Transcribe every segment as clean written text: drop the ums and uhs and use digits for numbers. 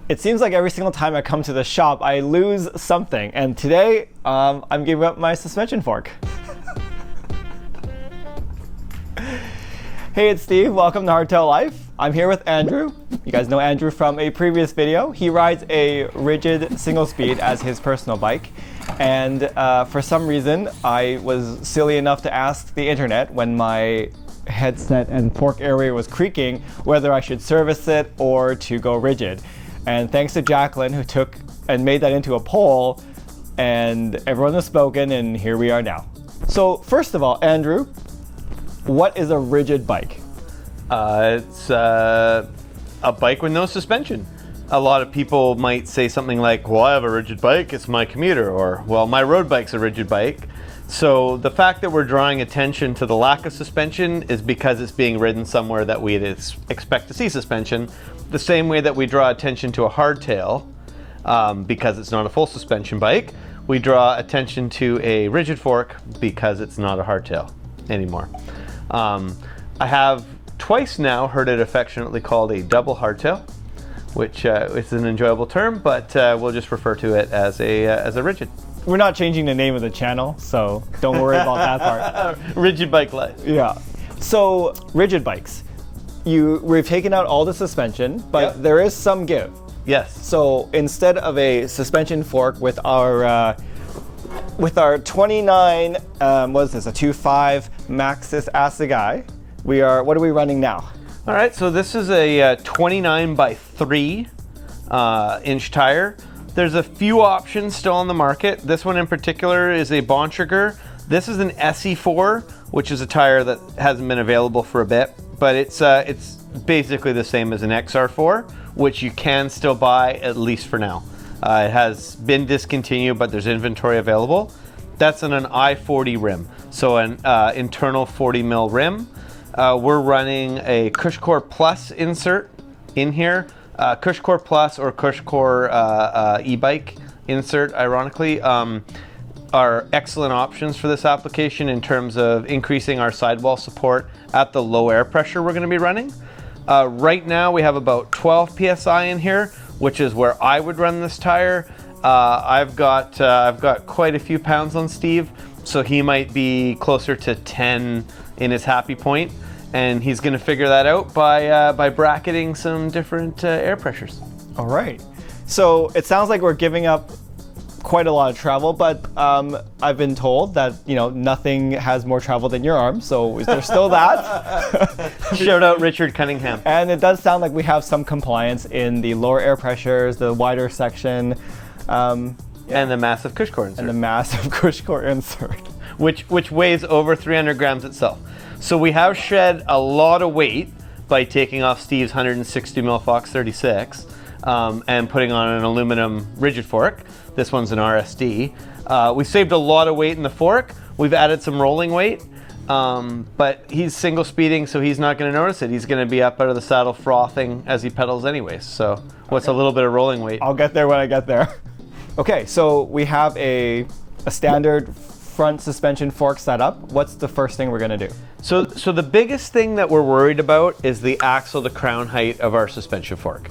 It seems like every single time I come to the shop, I lose something. And today, I'm giving up my suspension fork. Hey, it's Steve. Welcome to Hardtail Life. I'm here with Andrew. You guys know Andrew from a previous video. He rides a rigid single speed as his personal bike. And for some reason, I was silly enough to ask the internet when my headset and fork area was creaking whether I should service it or to go rigid. And thanks to Jacqueline, who took and made that into a poll, and everyone has spoken, and here we are now. So first of all, Andrew, what is a rigid bike? It's a bike with no suspension. A lot of people might say something like, well, I have a rigid bike, it's my commuter, or, well, my road bike's a rigid bike. So the fact that we're drawing attention to the lack of suspension is because it's being ridden somewhere that we'd expect to see suspension, the same way that we draw attention to a hardtail because it's not a full suspension bike. We draw attention to a rigid fork because it's not a hardtail anymore. I have twice now heard it affectionately called a double hardtail, which is an enjoyable term, but we'll just refer to it as a rigid. We're not changing the name of the channel, so don't worry about that part. Rigid bike life. Yeah. So rigid bikes. We've taken out all the suspension, but there is some give. Yes. So instead of a suspension fork with our 29, what is this, a 2.5 Maxxis Assegai, what are we running now? All right, so this is a 29 by 3 inch tire. There's a few options still on the market. This one in particular is a Bontrager. This is an SE4, which is a tire that hasn't been available for a bit, but it's basically the same as an XR4, which you can still buy, at least for now. It has been discontinued, but there's inventory available. That's on an I-40 rim, so an internal 40 mil rim. We're running a CushCore Plus insert in here. CushCore Plus or CushCore e-bike insert, ironically, are excellent options for this application in terms of increasing our sidewall support at the low air pressure we're going to be running. Right now we have about 12 psi in here, which is where I would run this tire. I've got quite a few pounds on Steve, so he might be closer to 10 in his happy point, and he's going to figure that out by bracketing some different air pressures. All right. So it sounds like we're giving up quite a lot of travel, but I've been told that nothing has more travel than your arm. So is there still that? Shout out Richard Cunningham. And it does sound like we have some compliance in the lower air pressures, the wider section, and the massive CushCore insert. And the massive CushCore insert, which weighs over 300 grams itself. So we have shed a lot of weight by taking off Steve's 160 mil Fox 36 and putting on an aluminum rigid fork. This one's an RSD. We saved a lot of weight in the fork. We've added some rolling weight, but he's single speeding, so he's not going to notice it. He's going to be up out of the saddle frothing as he pedals anyways. So what's a little bit of rolling weight? I'll get there when I get there. Okay, so we have a standard front suspension fork setup. What's the first thing we're going to do? So the biggest thing that we're worried about is the axle to crown height of our suspension fork,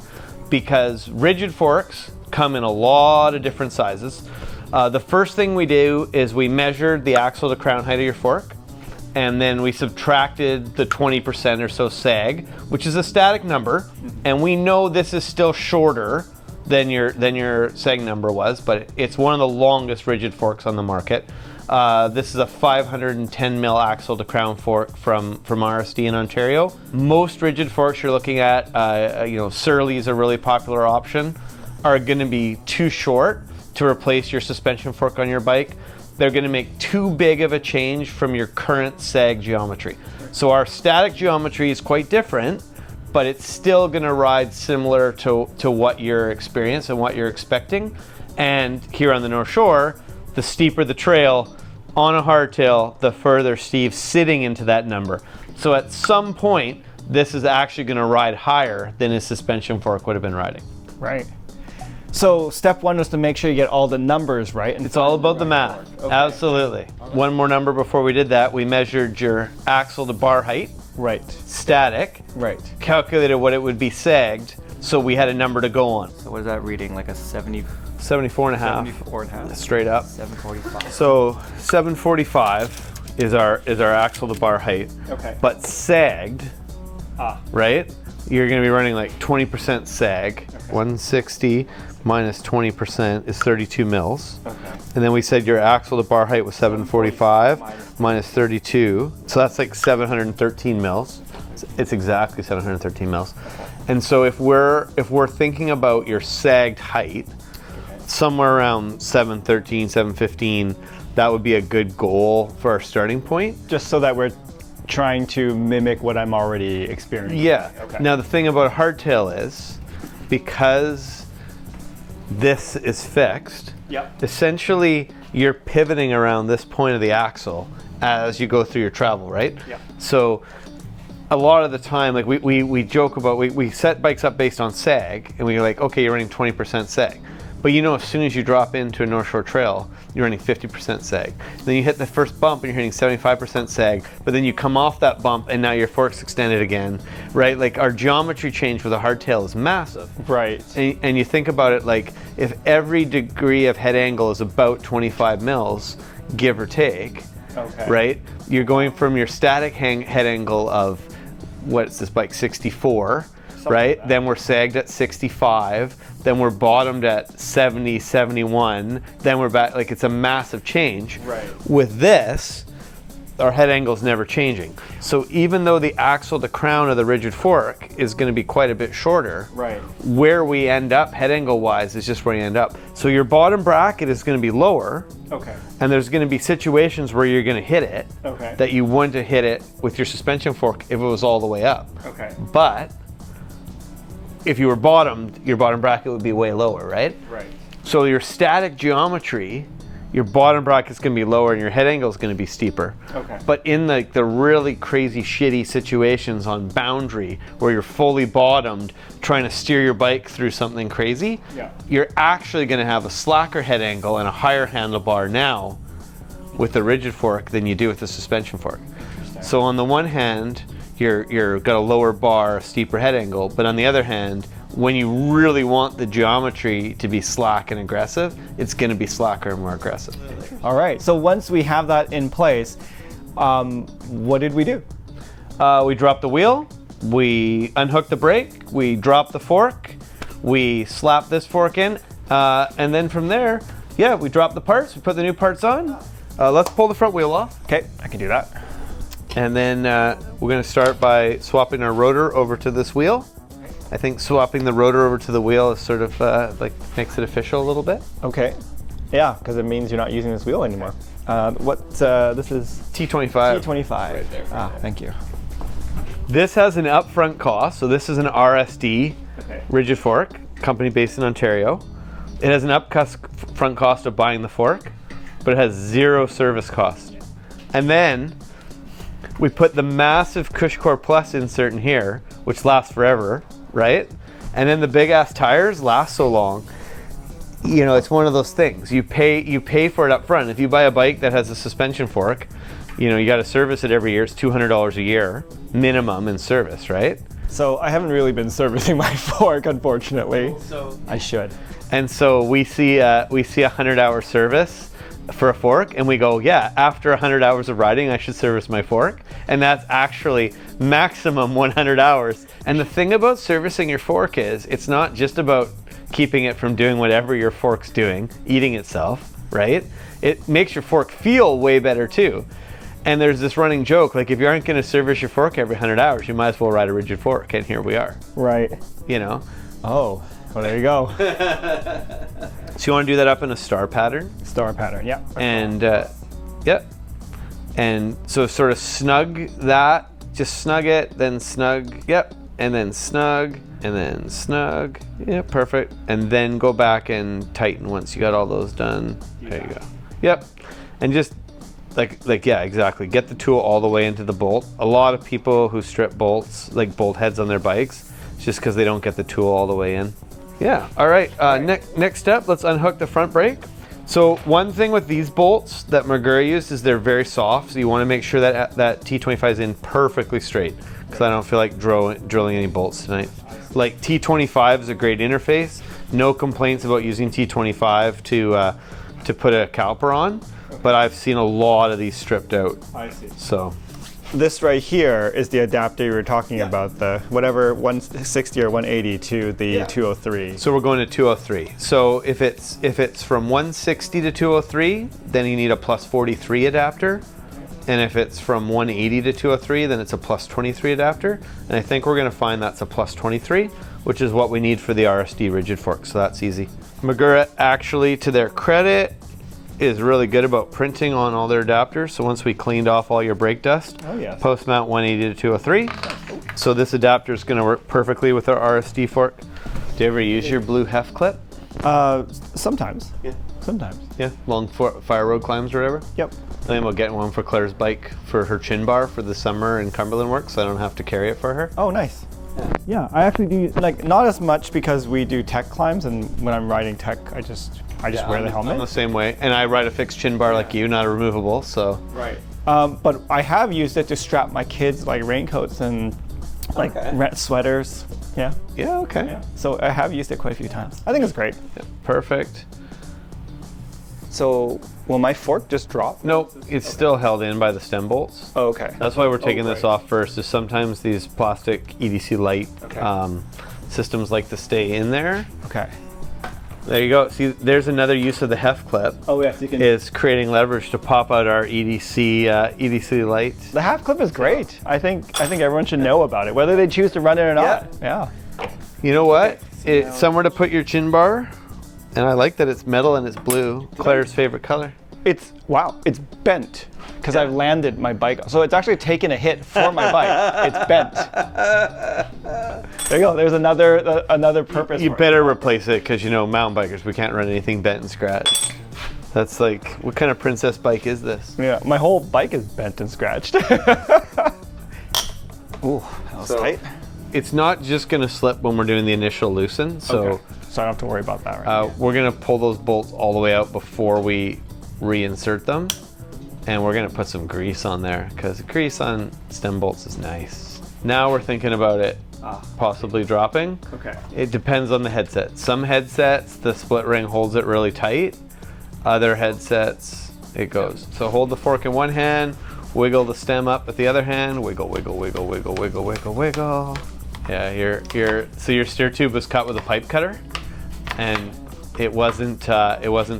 because rigid forks come in a lot of different sizes. The first thing we do is we measured the axle to crown height of your fork, and then we subtracted the 20% or so sag, which is a static number, and we know this is still shorter than your sag number was, but it's one of the longest rigid forks on the market. This is a 510 mil axle to crown fork from RSD in Ontario. Most rigid forks you're looking at, Surly is a really popular option, are going to be too short to replace your suspension fork on your bike. They're going to make too big of a change from your current sag geometry. So our static geometry is quite different, but it's still going to ride similar to what you're experiencing and what you're expecting. And here on the North Shore, the steeper the trail on a hardtail, the further Steve's sitting into that number. So at some point, this is actually going to ride higher than his suspension fork would have been riding. Right. So step one was to make sure you get all the numbers right. It's all about the math. Okay. Absolutely. One more number before we did that. We measured your axle to bar height. Right. Static. Right. Calculated what it would be sagged. So we had a number to go on. So what is that reading? Like a 74 and a half. 74 and a half. Straight up. 745. So 745 is our axle to bar height. Okay. But sagged, right? You're going to be running like 20% sag. Okay. 160 minus 20% is 32 mils. Okay. And then we said your axle to bar height was 745 minus 32. So that's like 713 mils. It's exactly 713 mils. Okay. And so if we're thinking about your sagged height, somewhere around 713, 715, that would be a good goal for our starting point. Just so that we're trying to mimic what I'm already experiencing. Yeah. Okay. Now the thing about hardtail is, because this is fixed, essentially you're pivoting around this point of the axle as you go through your travel, right? Yeah. So a lot of the time, like we joke about, we set bikes up based on sag, and we're like, okay, you're running 20% sag. But you know, as soon as you drop into a North Shore trail, you're running 50% sag. Then you hit the first bump and you're hitting 75% sag, but then you come off that bump and now your fork's extended again, right? Like our geometry change with a hardtail is massive. Right. And you think about it, like if every degree of head angle is about 25 mils, give or take, right? You're going from your static head angle of, what's this bike, 64, right? Like then we're sagged at 65, then we're bottomed at 70, 71, then we're back, like it's a massive change. Right. With this, our head angle's never changing. So even though the axle to crown of the rigid fork is going to be quite a bit shorter, right, where we end up head angle wise is just where you end up. So your bottom bracket is going to be lower. Okay. And there's going to be situations where you're going to hit it that you wouldn't have hit it with your suspension fork if it was all the way up. Okay. But if you were bottomed, your bottom bracket would be way lower, right? Right. So your static geometry, your bottom bracket's going to be lower and your head angle is going to be steeper. Okay. But in the really crazy, shitty situations on boundary where you're fully bottomed, trying to steer your bike through something crazy, you're actually going to have a slacker head angle and a higher handlebar now with the rigid fork than you do with the suspension fork. So on the one hand, you're got a lower bar, a steeper head angle, but on the other hand, when you really want the geometry to be slack and aggressive, it's going to be slacker and more aggressive. All right. So once we have that in place, what did we do? We dropped the wheel, we unhooked the brake, we dropped the fork, we slapped this fork in, and then from there, we dropped the parts, we put the new parts on. Let's pull the front wheel off. Okay, I can do that. And then we're going to start by swapping our rotor over to this wheel. I think swapping the rotor over to the wheel is sort of like makes it official a little bit. Okay. Yeah, because it means you're not using this wheel anymore. This is T25. T25. Right there. Thank you. This has an upfront cost. So this is an RSD rigid fork, company based in Ontario. It has an upfront cost of buying the fork, but it has zero service cost. And then we put the massive Cushcore Plus insert in here, which lasts forever, right? And then the big ass tires last so long. You know, it's one of those things. You pay for it up front. If you buy a bike that has a suspension fork, you know, you got to service it every year. It's $200 a year minimum in service, right? So I haven't really been servicing my fork, unfortunately. So I should. And so we see a 100-hour service for a fork, and we go, yeah, after 100 hours of riding, I should service my fork. And that's actually maximum 100 hours. And the thing about servicing your fork is, it's not just about keeping it from doing whatever your fork's doing, eating itself, right? It makes your fork feel way better too. And there's this running joke, like if you aren't going to service your fork every 100 hours, you might as well ride a rigid fork, and here we are. Right. You know? Oh, well, there you go. So you want to do that up in a star pattern? Star pattern, yeah. And, yep. And so sort of snug that, just snug it, then snug, yep. And then snug, and then snug, yeah, perfect. And then go back and tighten once you got all those done. There you go. Yep. And just, like yeah, exactly. Get the tool all the way into the bolt. A lot of people who strip bolts, like bolt heads on their bikes, it's just because they don't get the tool all the way in. Yeah. All right. Next step, let's unhook the front brake. So one thing with these bolts that Magura used is they're very soft. So you want to make sure that T25 is in perfectly straight, because I don't feel like drilling any bolts tonight. Like T25 is a great interface. No complaints about using T25 to put a caliper on, but I've seen a lot of these stripped out. I see. So this right here is the adapter you were talking about, the whatever 160 or 180 to the 203. So we're going to 203. So if it's from 160 to 203, then you need a plus 43 adapter. And if it's from 180 to 203, then it's a plus 23 adapter. And I think we're going to find that's a plus 23, which is what we need for the RSD rigid fork. So that's easy. Magura, actually, to their credit, is really good about printing on all their adapters. So once we cleaned off all your brake dust, post mount 180 to 203. So this adapter is going to work perfectly with our RSD fork. Do you ever use your blue Haf-Clip? Sometimes. Yeah. Sometimes. Yeah, long fire road climbs or whatever? Yep. I think we'll get one for Claire's bike for her chin bar for the summer in Cumberland work, so I don't have to carry it for her. Oh, nice. Yeah, I actually do, like, not as much because we do tech climbs, and when I'm riding tech, I just wear the helmet. I'm the same way, and I ride a fixed chin bar like you, not a removable, so. Right. But I have used it to strap my kids, like, raincoats and, like, sweaters. Yeah. Yeah, okay. Yeah. So I have used it quite a few times. I think it's great. Yeah, perfect. So will my fork just drop? Nope, it's still held in by the stem bolts. Oh, okay. That's why we're taking this off first, is sometimes these plastic EDC light systems like to stay in there. Okay. There you go. See, there's another use of the Haf-Clip. Oh yes, you can. Is creating leverage to pop out our EDC lights. The Haf-Clip is great. I think everyone should know about it, whether they choose to run it or not. Yeah. You know what? It's somewhere to put your chin bar, and I like that it's metal and it's blue. Claire's favorite color. It's bent because I've landed my bike, so it's actually taken a hit for my bike. It's bent. There you go. There's another purpose. You better replace it, because you know, mountain bikers, we can't run anything bent and scratched. That's like, what kind of princess bike is this? Yeah, my whole bike is bent and scratched. Ooh, that was tight. It's not just going to slip when we're doing the initial loosen, so I don't have to worry about that right now. We're going to pull those bolts all the way out before we reinsert them, and we're going to put some grease on there, because grease on stem bolts is nice. Now we're thinking about it possibly dropping. Okay. It depends on the headset. Some headsets, the split ring holds it really tight. Other headsets, it goes. So hold the fork in one hand, wiggle the stem up with the other hand, wiggle, wiggle, wiggle, wiggle, wiggle, wiggle, wiggle. Yeah, so your steer tube was cut with a pipe cutter, and it wasn't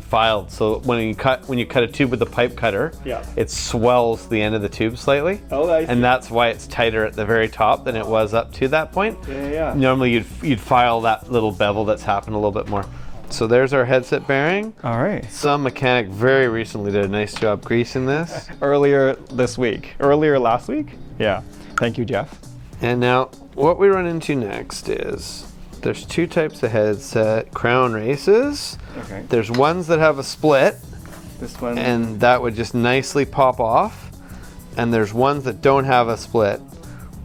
filed. So when you cut a tube with the pipe cutter, it swells the end of the tube slightly. Oh, I see. And that's why it's tighter at the very top than it was up to that point. Yeah. Normally you'd file that little bevel that's happened a little bit more. So there's our headset bearing. All right. Some mechanic very recently did a nice job greasing this. Earlier last week? Yeah. Thank you, Geoff. And now what we run into next is there's two types of headset crown races. Okay. There's ones that have a split. This one. And that would just nicely pop off. And there's ones that don't have a split,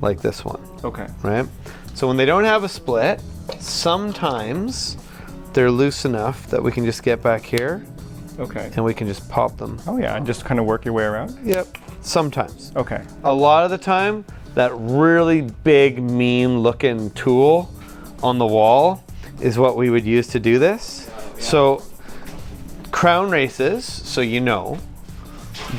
like this one. Okay. Right? So when they don't have a split, sometimes they're loose enough that we can just get back here. Okay. And we can just pop them. Oh yeah, and just kind of work your way around? Yep. Sometimes. Okay. A lot of the time, that really big, mean looking tool on the wall is what we would use to do this. So crown races, so you know,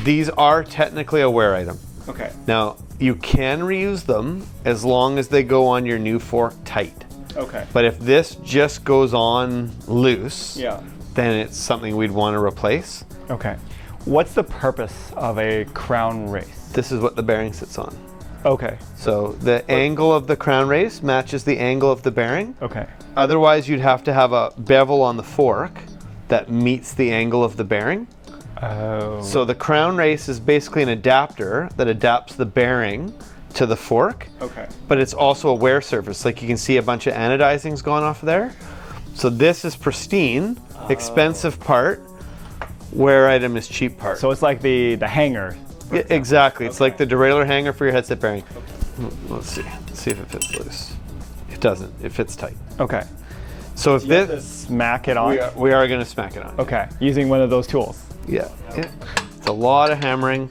these are technically a wear item. Okay. Now, you can reuse them as long as they go on your new fork tight. Okay. But if this just goes on loose, Yeah. then it's something we'd want to replace. Okay. What's the purpose of a crown race? This is what the bearing sits on. Okay. So the angle of the crown race matches the angle of the bearing. Okay. Otherwise, you'd have to have a bevel on the fork that meets the angle of the bearing. Oh. So the crown race is basically an adapter that adapts the bearing to the fork. Okay. But it's also a wear surface. Like you can see a bunch of anodizing's going off there. So this is pristine, expensive part. Wear item is cheap part. So it's like the hanger. Yeah, exactly. It's like the derailleur hanger for your headset bearing. Let's see. Let's see if it fits loose. It doesn't. It fits tight. Okay. So if You have to this, smack it on? we are going to smack it on. Okay. Using one of those tools. Yeah. It's a lot of hammering.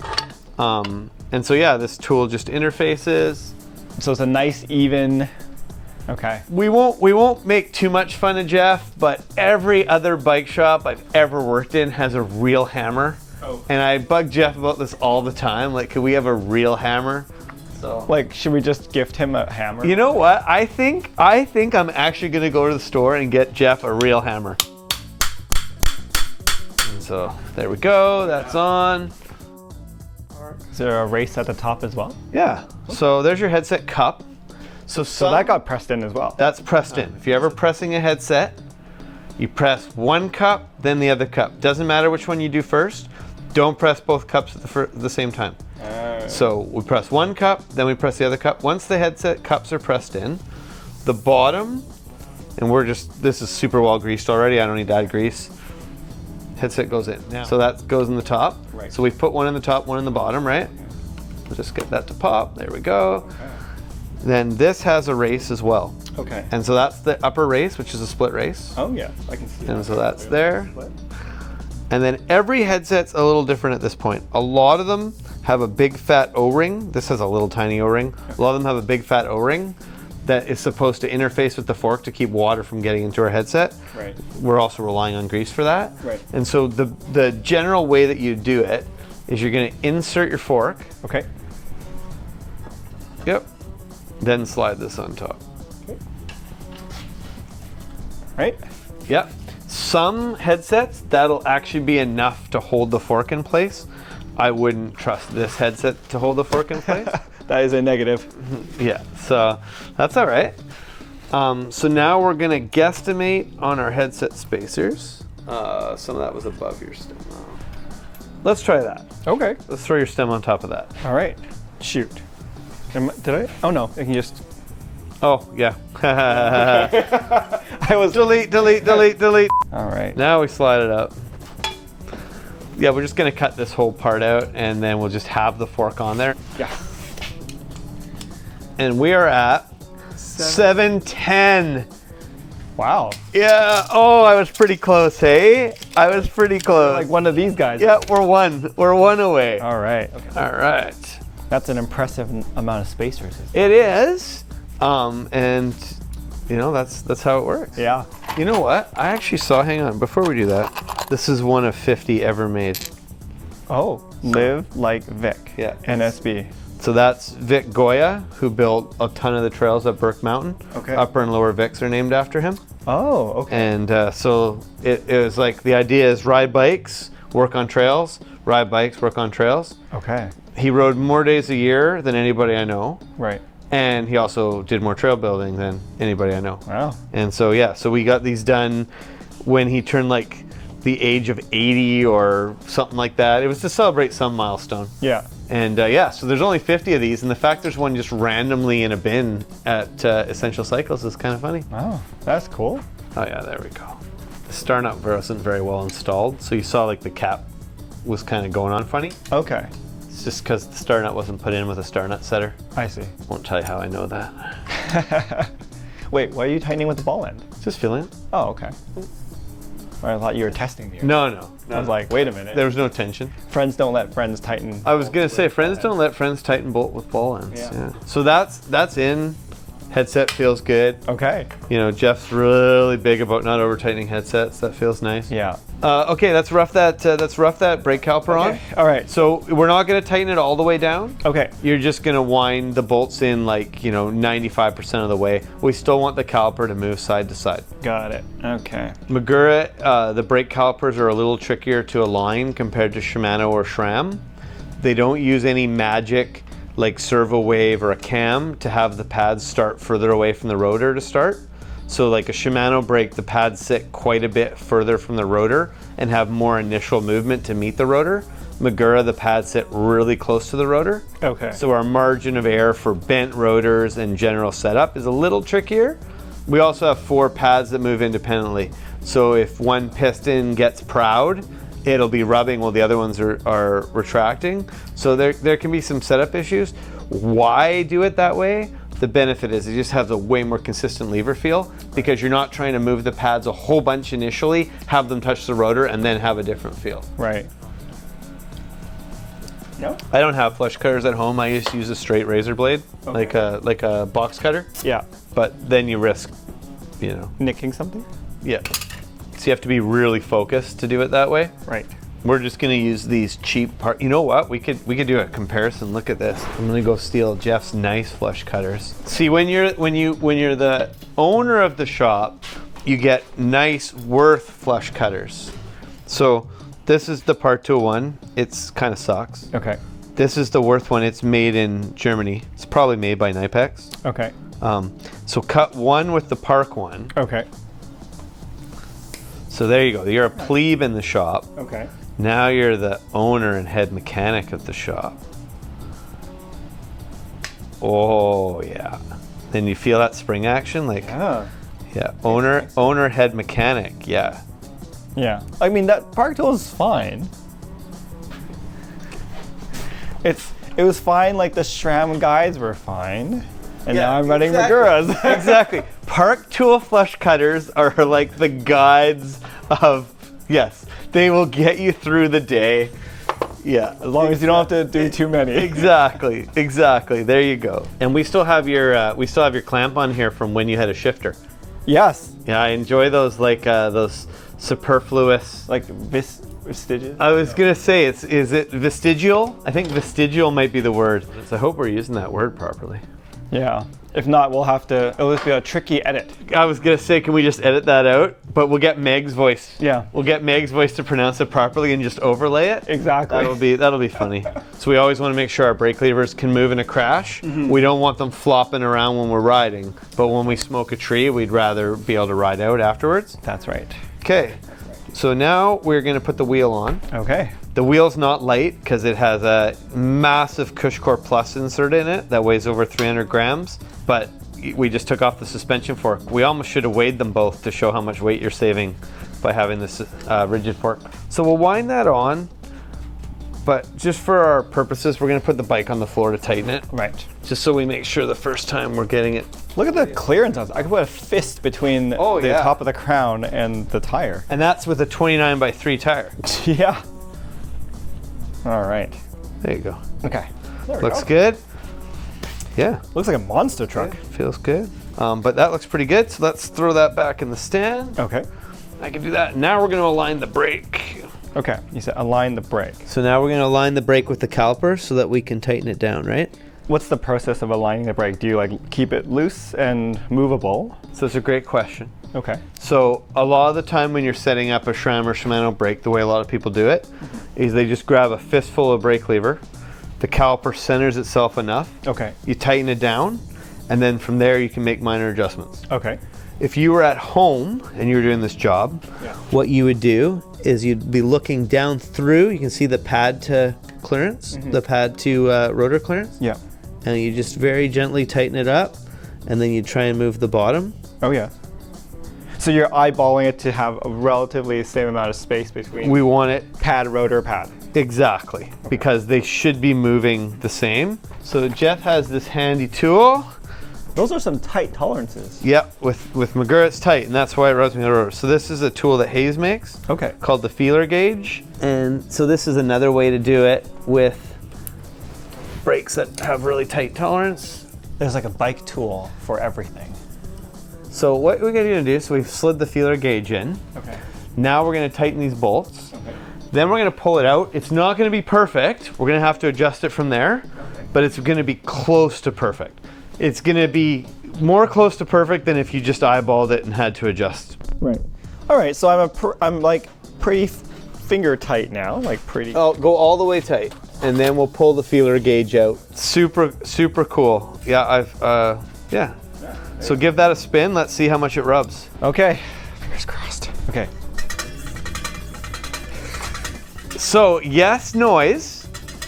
And so yeah, this tool just interfaces. So it's a nice even Okay. We won't make too much fun of Geoff, but every other bike shop I've ever worked in has a real hammer. Oh. And I bug Geoff about this all the time. Like, could we have a real hammer? So, like, should we just gift him a hammer? you know what? I think I'm actually gonna go to the store and get Geoff a real hammer. And so there we go. That's on. Is there a race at the top as well? Yeah. So there's your headset cup. So that got pressed in as well. That's pressed in. If you're ever pressing a headset, you press one cup, then the other cup. Doesn't matter which one you do first. Don't press both cups at the same time. So we press one cup, then we press the other cup. Once the headset cups are pressed in, the bottom, and this is super well greased already. I don't need to add grease. Headset goes in. Now. So that goes in the top. Right. So we put one in the top, one in the bottom, right? We'll just get that to pop. There we go. Okay. Then this has a race as well. Okay. And so that's the upper race, which is a split race. Oh yeah, I can see. And so that's there. And then every headset's a little different at this point. A lot of them have a big fat O-ring. This has a little tiny O-ring. A lot of them have a big fat O-ring that is supposed to interface with the fork to keep water from getting into our headset. Right. We're also relying on grease for that. Right. And so the general way that you do it is you're gonna insert your fork. Okay. Yep. Then slide this on top. Okay. Right. Yep. Some headsets, that'll actually be enough to hold the fork in place. I wouldn't trust this headset to hold the fork in place. That is a negative. Yeah, so that's all right. So now we're gonna guesstimate on our headset spacers. Some of that was above your stem. Let's try that. Okay. Let's throw your stem on top of that. All right. Shoot. Did I? Oh no, I can just. Oh, yeah. I was. Delete. All right. Now we slide it up. Yeah, we're just gonna cut this whole part out and then we'll just have the fork on there. Yeah. And we are at 710. Wow. Yeah, oh, I was pretty close, hey? I was pretty close. Like one of these guys. Yeah, we're one away. All right. Okay. All right. That's an impressive amount of spacers. It is, and you know, that's how it works. Yeah. You know what? I actually saw, hang on, before we do that, this is one of 50 ever made. Oh, Live Like Vic. Yeah. NSB. So that's Vic Goya, who built a ton of the trails at Burke Mountain. Okay. Upper and Lower Vics are named after him. Oh, okay. And so it was like, the idea is ride bikes, work on trails, ride bikes, work on trails. Okay. He rode more days a year than anybody I know. Right. And he also did more trail building than anybody I know. Wow. And so, yeah, so we got these done when he turned like the age of 80 or something like that. It was to celebrate some milestone. Yeah. And yeah, so there's only 50 of these, and the fact there's one just randomly in a bin at Essential Cycles is kind of funny. Wow, that's cool. Oh yeah, there we go. The star nut wasn't very well installed, so you saw like the cap was kind of going on funny. Okay. It's just because the star nut wasn't put in with a star nut setter. I see. Won't tell you how I know that. Wait, why are you tightening with the ball end? Just feeling it. Oh, okay. I thought you were testing the No. I was like, wait a minute. There was no tension. Friends don't let friends tighten. I was gonna say, friends don't let friends tighten bolt with ball ends. Yeah. So that's in. Headset feels good. Okay. You know, Geoff's really big about not over tightening headsets. That feels nice. Yeah. Okay, let's rough that brake caliper on. All right. So we're not gonna tighten it all the way down. Okay. You're just gonna wind the bolts in like, 95% of the way. We still want the caliper to move side to side. Got it. Okay. Magura, the brake calipers are a little trickier to align compared to Shimano or SRAM. They don't use any magic like servo wave or a cam to have the pads start further away from the rotor to start. So like a Shimano brake, the pads sit quite a bit further from the rotor and have more initial movement to meet the rotor. Magura, the pads sit really close to the rotor. Okay. So our margin of error for bent rotors and general setup is a little trickier. We also have 4 pads that move independently. So if one piston gets proud, it'll be rubbing while the other ones are retracting. So there can be some setup issues. Why do it that way? The benefit is it just has a way more consistent lever feel because you're not trying to move the pads a whole bunch initially, have them touch the rotor, and then have a different feel. Right. No? I don't have flush cutters at home. I just use a straight razor blade, like a box cutter. Yeah. But then you risk, you know. Nicking something? Yeah. So you have to be really focused to do it that way. Right. We're just gonna use these cheap parts. You know what? We could do a comparison. Look at this. I'm gonna go steal Jeff's nice flush cutters. See, when you're the owner of the shop, you get nice Worth flush cutters. So this is the Part 201. It's kind of sucks. Okay. This is the Worth one. It's made in Germany. It's probably made by Knipex. Okay. So cut one with the Park one. Okay. So there you go. You're a plebe in the shop. Okay. Now you're the owner and head mechanic of the shop. Oh yeah. Then you feel that spring action, like yeah. Owner, head mechanic. Yeah. Yeah. I mean, that Park tool is fine. It was fine. Like the SRAM guides were fine, and now I'm running Maguras. Exactly. Park tool flush cutters are like the guides of, yes, they will get you through the day. Yeah, As long as you don't have to do too many. Exactly. There you go. And we still have your clamp on here from when you had a shifter. Yes. Yeah, I enjoy those, like those superfluous, Like vestiges. I was gonna say, is it vestigial? I think vestigial might be the word. So I hope we're using that word properly. Yeah. If not, we'll have to. It'll just be a tricky edit. I was gonna say, can we just edit that out? But we'll get Meg's voice. Yeah. We'll get Meg's voice to pronounce it properly and just overlay it. Exactly. That'll be funny. So we always want to make sure our brake levers can move in a crash. Mm-hmm. We don't want them flopping around when we're riding. But when we smoke a tree, we'd rather be able to ride out afterwards. That's right. Okay. So now we're gonna put the wheel on. Okay. The wheel's not light because it has a massive Cushcore Plus insert in it that weighs over 300 grams, but we just took off the suspension fork. We almost should have weighed them both to show how much weight you're saving by having this rigid fork. So we'll wind that on, but just for our purposes, we're gonna put the bike on the floor to tighten it. Right. Just so we make sure the first time we're getting it. Look at the clearance on this. I could put a fist between the top of the crown and the tire. And that's with a 29x3 tire. Yeah. All right. There you go. Okay. There we Looks go. good. Yeah. Looks like a monster truck. Feels good. But that looks pretty good. So let's throw that back in the stand. Okay. I can do that. Now we're going to align the brake. Okay. You said align the brake. So now we're going to align the brake with the caliper so that we can tighten it down, right? What's the process of aligning the brake? Do you like keep it loose and movable? So it's a great question. Okay. So a lot of the time when you're setting up a SRAM or Shimano brake, the way a lot of people do it is they just grab a fistful of brake lever. The caliper centers itself enough. Okay. You tighten it down, and then from there you can make minor adjustments. Okay. If you were at home and you were doing this job, what you would do is you'd be looking down through. You can see the pad to clearance, the pad to rotor clearance. Yeah. And you just very gently tighten it up, and then you try and move the bottom. Oh yeah. So you're eyeballing it to have a relatively same amount of space between We want it pad, rotor, pad. exactly, because they should be moving the same. So Geoff has this handy tool. Those are some tight tolerances. Yep, with Magura it's tight, and that's why it rubs me the rotor. So this is a tool that Hayes makes. Okay. Called the feeler gauge. And so this is another way to do it with brakes that have really tight tolerance. There's like a bike tool for everything. So what we're gonna do is we've slid the feeler gauge in. Okay. Now we're gonna tighten these bolts. Okay. Then we're gonna pull it out. It's not gonna be perfect. We're gonna have to adjust it from there, but it's gonna be close to perfect. It's gonna be more close to perfect than if you just eyeballed it and had to adjust. Right. All right. So I'm like pretty finger tight now, like pretty. Oh, go all the way tight, and then we'll pull the feeler gauge out. Super cool. Yeah, yeah. So give that a spin. Let's see how much it rubs. Okay. Fingers crossed. Okay. So yes, noise.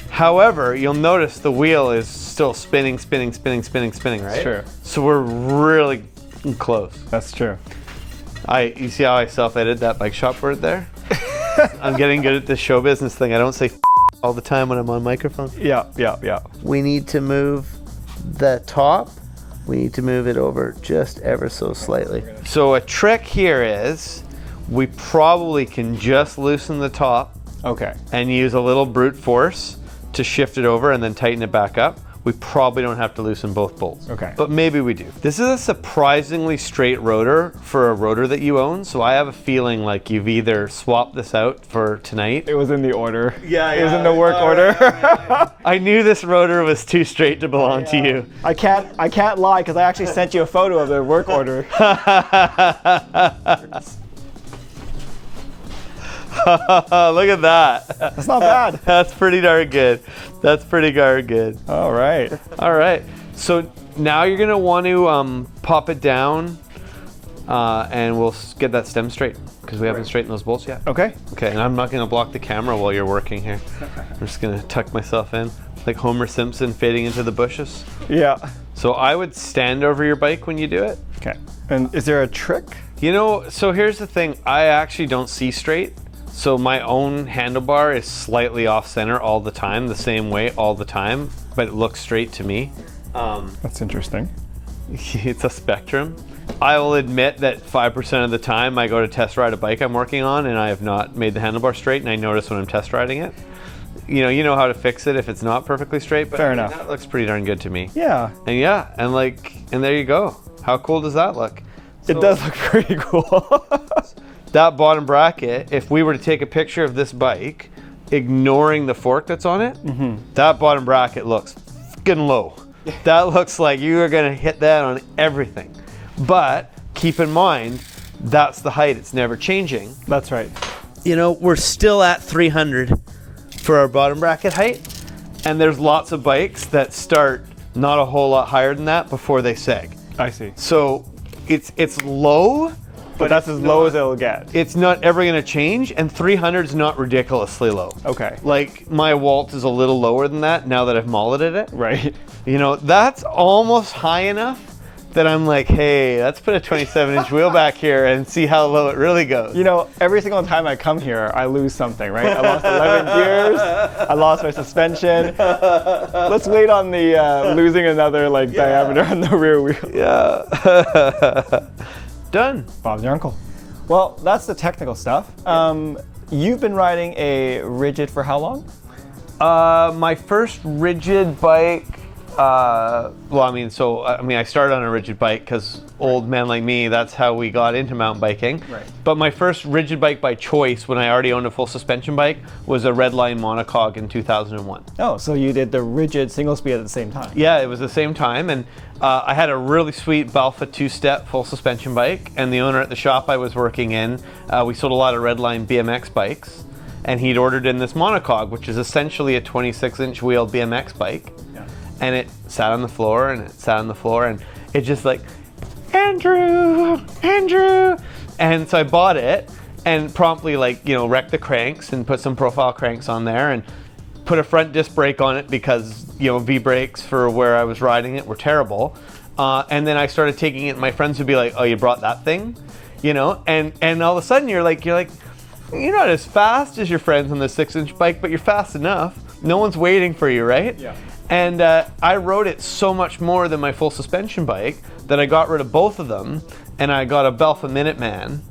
However, you'll notice the wheel is still spinning, right? Sure. So we're really close. That's true. You see how I self-edited that bike shop word there? I'm getting good at this show business thing. I don't say all the time when I'm on microphone. Yeah. We need to move the top. We need to move it over just ever so slightly. So a trick here is we probably can just loosen the top Okay. and use a little brute force to shift it over and then tighten it back up, we probably don't have to loosen both bolts. Okay. But maybe we do. This is a surprisingly straight rotor for a rotor that you own, so I have a feeling like you've either swapped this out for tonight. It was in the order. Yeah, It was in the work order. I knew this rotor was too straight to belong to you. I can't lie because I actually sent you a photo of the work order. Look at that. That's not bad. That's pretty darn good. That's pretty darn good. All right. All right. So now you're gonna want to pop it down, and we'll get that stem straight because we haven't straightened those bolts yet. Okay. Okay. And I'm not gonna block the camera while you're working here. I'm just gonna tuck myself in like Homer Simpson fading into the bushes. Yeah. So I would stand over your bike when you do it. Okay. And is there a trick? You know, so here's the thing. I actually don't see straight. So my own handlebar is slightly off center all the time, the same way all the time, but it looks straight to me. That's interesting. It's a spectrum. I will admit that 5% of the time I go to test ride a bike I'm working on and I have not made the handlebar straight, and I notice when I'm test riding it. You know how to fix it if it's not perfectly straight, but Fair enough. That looks pretty darn good to me. Yeah. And there you go. How cool does that look? It does look pretty cool. That bottom bracket, if we were to take a picture of this bike, ignoring the fork that's on it, that bottom bracket looks fucking low. That looks like you are gonna hit that on everything. But keep in mind, that's the height, it's never changing. That's right. You know, we're still at 300 for our bottom bracket height, and there's lots of bikes that start not a whole lot higher than that before they sag. I see. So it's low, But that's as low as it'll get. it's not ever going to change, and 300 is not ridiculously low. Okay. Like, my Walt is a little lower than that now that I've mulleted it. Right. You know, that's almost high enough that I'm like, hey, let's put a 27-inch wheel back here and see how low it really goes. You know, every single time I come here, I lose something, right? I lost 11 gears. I lost my suspension. Let's wait on the losing another diameter on the rear wheel. Yeah. Done. Bob's your uncle. Well, that's the technical stuff. You've been riding a rigid for how long? My first rigid bike, I started on a rigid bike because old men like me, that's how we got into mountain biking. Right. But my first rigid bike by choice, when I already owned a full suspension bike, was a Redline monocog in 2001. Oh, so you did the rigid single speed at the same time. Yeah, it was the same time, and I had a really sweet Balfa two-step full suspension bike, and the owner at the shop I was working in, we sold a lot of Redline BMX bikes, and he'd ordered in this monocog, which is essentially a 26-inch wheel BMX bike. Yeah. And it sat on the floor, and it sat on the floor, and it just like, Andrew. And so I bought it and promptly wrecked the cranks and put some profile cranks on there and put a front disc brake on it because, V brakes for where I was riding it were terrible. And then I started taking it, and my friends would be like, oh, you brought that thing? And all of a sudden you're like, you're not as fast as your friends on the 6-inch bike, but you're fast enough. No one's waiting for you, right? Yeah. And I rode it so much more than my full suspension bike that I got rid of both of them, and I got a Balfa Minuteman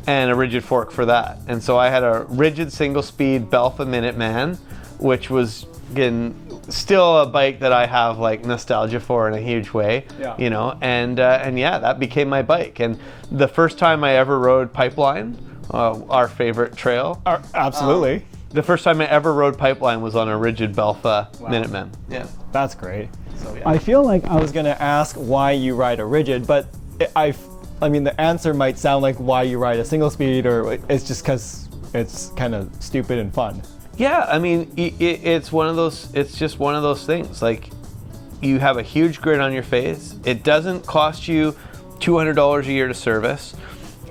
and a rigid fork for that. And so I had a rigid single-speed Balfa Minuteman, which was, again, still a bike that I have nostalgia for in a huge way. Yeah. And that became my bike. And the first time I ever rode Pipeline, our favorite trail. Absolutely. The first time I ever rode Pipeline was on a rigid Balfa Minuteman. Yeah. That's great. So, yeah. I feel like I was going to ask why you ride a rigid, but the answer might sound like why you ride a single speed, or it's just because it's kind of stupid and fun. Yeah, it's one of those. It's just one of those things. Like, you have a huge grid on your face. It doesn't cost you $200 a year to service.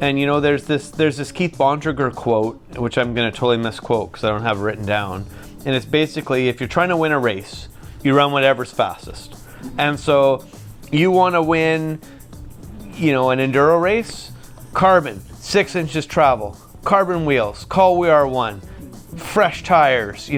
And there's this Keith Bontrager quote, which I'm going to totally misquote because I don't have it written down. And it's basically, if you're trying to win a race, you run whatever's fastest. And so you want to win, an enduro race, carbon, 6 inches travel, carbon wheels, call we are one, fresh tires,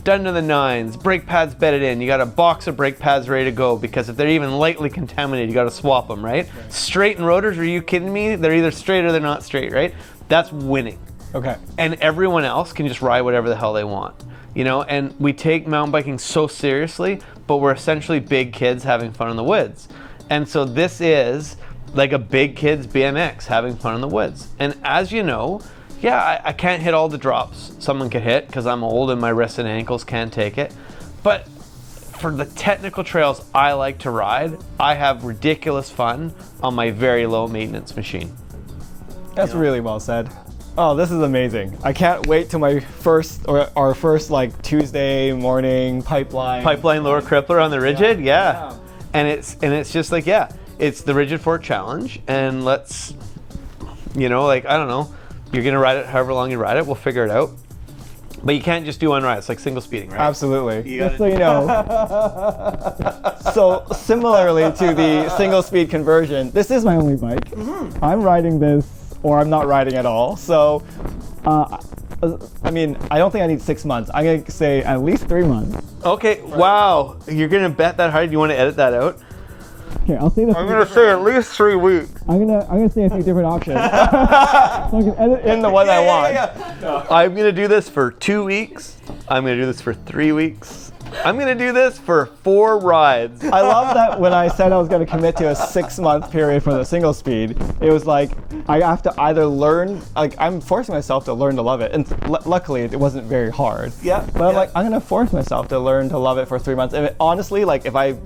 done to the nines, brake pads bedded in. You got a box of brake pads ready to go because if they're even lightly contaminated, you got to swap them, right? Straight and rotors, are you kidding me? They're either straight or they're not straight, right? That's winning. Okay. And everyone else can just ride whatever the hell they want. you know, and we take mountain biking so seriously, but we're essentially big kids having fun in the woods. And so this is like a big kid's BMX having fun in the woods. And as you know, yeah, I can't hit all the drops someone could hit because I'm old and my wrists and ankles can't take it. But for the technical trails I like to ride, I have ridiculous fun on my very low maintenance machine. That's really well said. Oh, this is amazing. I can't wait till my first, or our first like Tuesday morning pipeline. Pipeline lower crippler on the rigid, yeah. And it's just like, yeah, it's the rigid fork challenge, and let's, you know, like, I don't know, you're gonna ride it however long you ride it, we'll figure it out. But you can't just do one ride, it's like single speeding, right? Absolutely. Just so you know. So similarly to the single speed conversion, this is my only bike. Mm-hmm. I'm riding this, or I'm not riding at all. So, I mean, I don't think I need 6 months. I'm gonna say at least 3 months. Okay, right. Wow. You're gonna bet that hard? You wanna edit that out? Okay, I'll say this. I'm gonna say at least 3 weeks. I'm gonna say a few different options. So I can edit in the one I want. Yeah. I'm gonna do this for 2 weeks. I'm gonna do this for 3 weeks. I'm gonna do this for 4 rides. I love that when I said I was gonna commit to a 6-month period for the single speed, it was like I have to either learn, like I'm forcing myself to learn to love it, and luckily it wasn't very hard. Yeah. But I'm like, I'm gonna force myself to learn to love it for 3 months. And honestly, like if I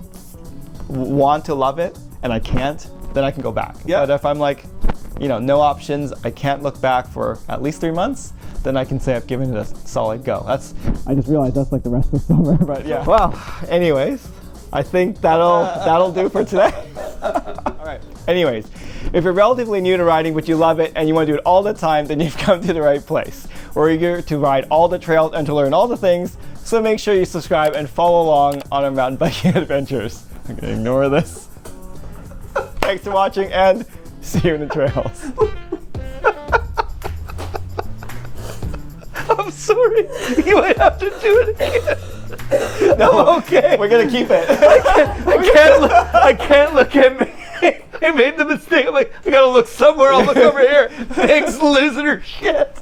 want to love it and I can't, then I can go back. Yeah. But if I'm like, you know, no options, I can't look back for at least 3 months, then I can say I've given it a solid go. I just realized that's like the rest of the summer, but yeah. Well, anyways, I think that'll do for today. All right. Anyways, if you're relatively new to riding but you love it and you want to do it all the time, then you've come to the right place. We're eager to ride all the trails and to learn all the things, so make sure you subscribe and follow along on our mountain biking adventures. I'm gonna ignore this. Thanks for watching and see you in the trails. I'm sorry. You might have to do it again. No, okay. We're gonna keep it. I can't look at me. I made the mistake. I'm like, I gotta look somewhere. I'll look over here. Thanks, loser. Shit.